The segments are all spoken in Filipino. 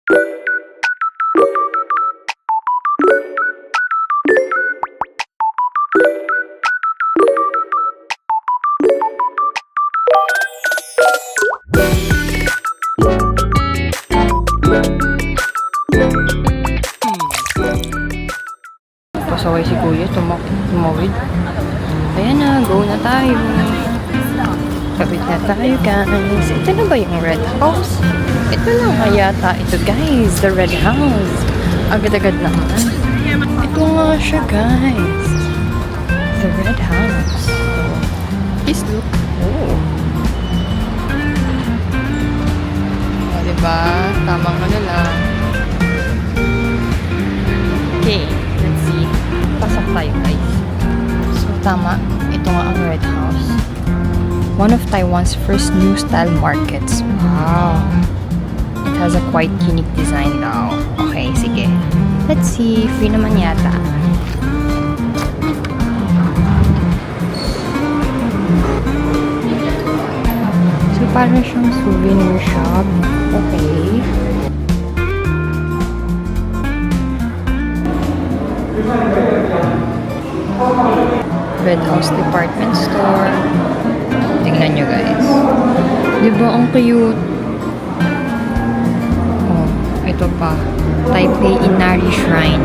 Pasaway si Kuya, tumawid. Ayan na, go na tayo. Kapit na tayo, guys. Ito na ba yung red house? Ito na nga yata. Ito, guys, the red house. Agad-agad naman. Ito nga siya, guys. The red house. Please look. Oh. O, diba? Tamang ano lang. Okay, let's see. Pasok tayo, guys. So, tama. Ito nga ang red house. One of Taiwan's first new style markets. Wow. It has a quite unique design daw. Okay, sige. Let's see. Free naman yata. So, parang siyang souvenir shop. Okay. Red House Department Store. Tingnan nyo, guys. Diba ang cute? Oh, ito pa. Taipei Inari Shrine.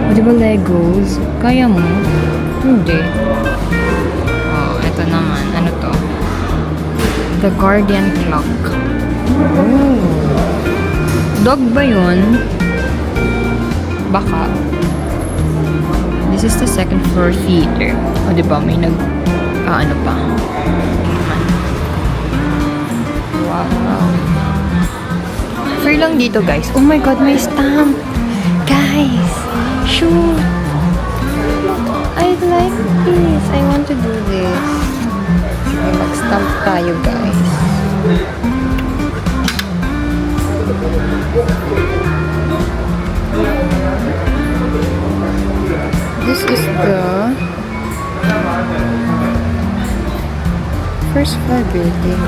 O, diba Legos? Kaya mo? Hindi. Oh, ito naman. Ano to? The Guardian Clock. Oh. Dog ba yun? Baka. This is the second floor theater. O, diba? May ano pa. Wow. Free lang dito, guys. Oh my God, may stamp. Guys, shoot. I'd like this. I want to do this. Sige, mag-stamp tayo, guys. This is the first floor building.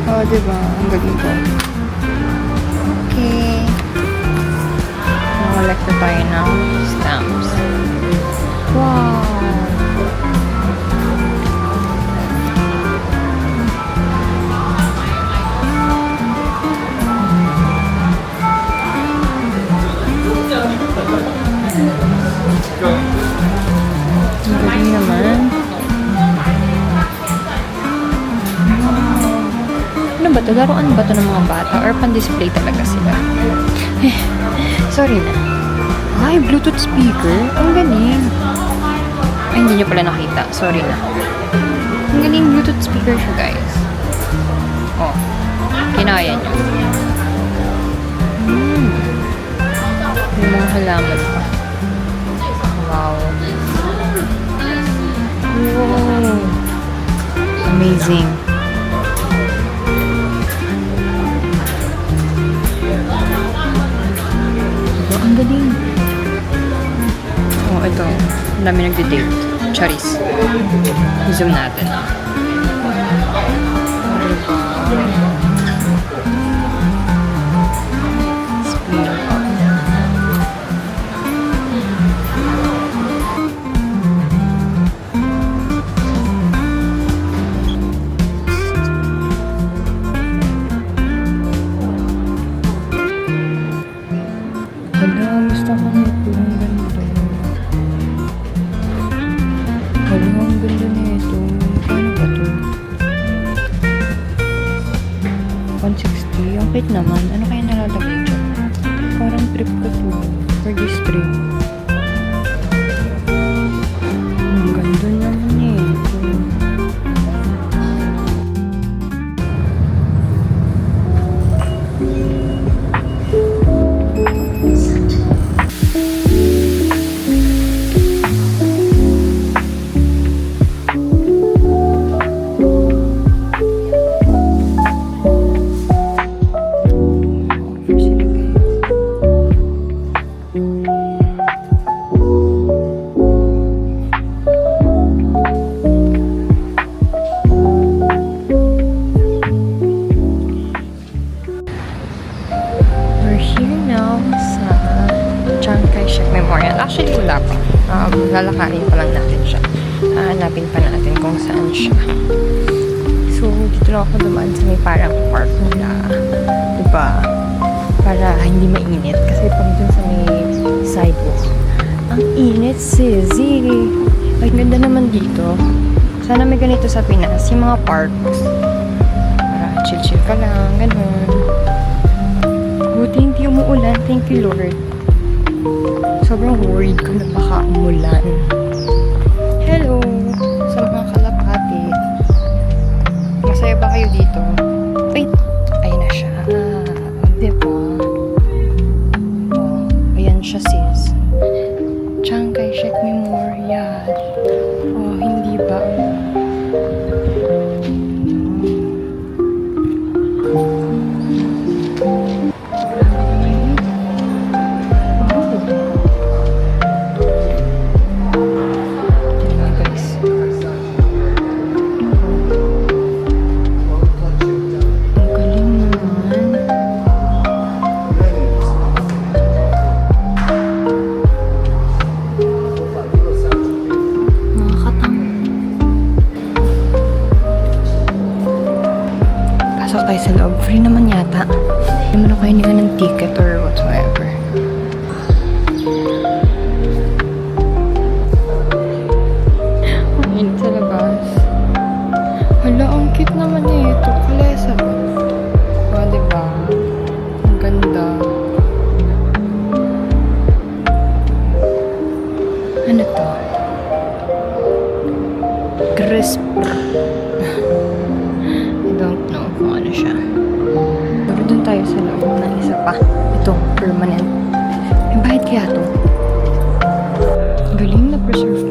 Oh, diba? Ang galing ko. Okay. Makalek na tayo ng stamps. Wow! Ang galing naman. Ano ba ito? Laruan ba ito ng mga bata? Or pan-display talaga sila? Sorry na. Ay, Bluetooth speaker? Ang galing. Ay, hindi nyo pala nakita. Sorry na. Ang galing Bluetooth speaker siya, guys. Oh. Kinaya nyo. Yung mga halaman pa. Wow. Wow. Amazing. Diba? Ang galing. Oh, ito. Ang dami nagde-date. Charis. Zoom natin. Hala, gusto ko nito. Ang ganda. Hala, ang ganda nito. Paano ba ito? 160. Ang cute naman. Ano kaya nalalagay dyan? Parang trip ko to. For this trip. Ang ganda naman eh. Hanapin pa natin kung saan siya. So, dito lang ako dumaan sa may parang park nila. Diba? Para hindi mainit. Kasi pag dun sa may sidewalk, ang init, sissy. Ay, ganda naman dito. Sana may ganito sa Pinas, yung mga parks. Para chill-chill ka lang, ganun. Buti hindi umuulan, thank you Lord. Sobrang worried ko na baka umulan. Hello! Sa mga kalapati. Masaya ba kayo dito? Wait! Ayun na siya. Diba? Oh, ayan siya sis. Chiang Kai-shek Memorial. Oh, hindi ba? Pasok tayo sa loob. Free naman yata. Hindi mo na kayo niya ng ticket or whatsoever. Ang init sa labas. Hala, ang cute naman eh. Ito, kalesa. O, diba? Ang ganda. Ano to? Crisp. I don't know kung ano siya. Pero dun tayo sa loob ng isa pa. Ito, permanent. May bayad kaya to? Galing na preserve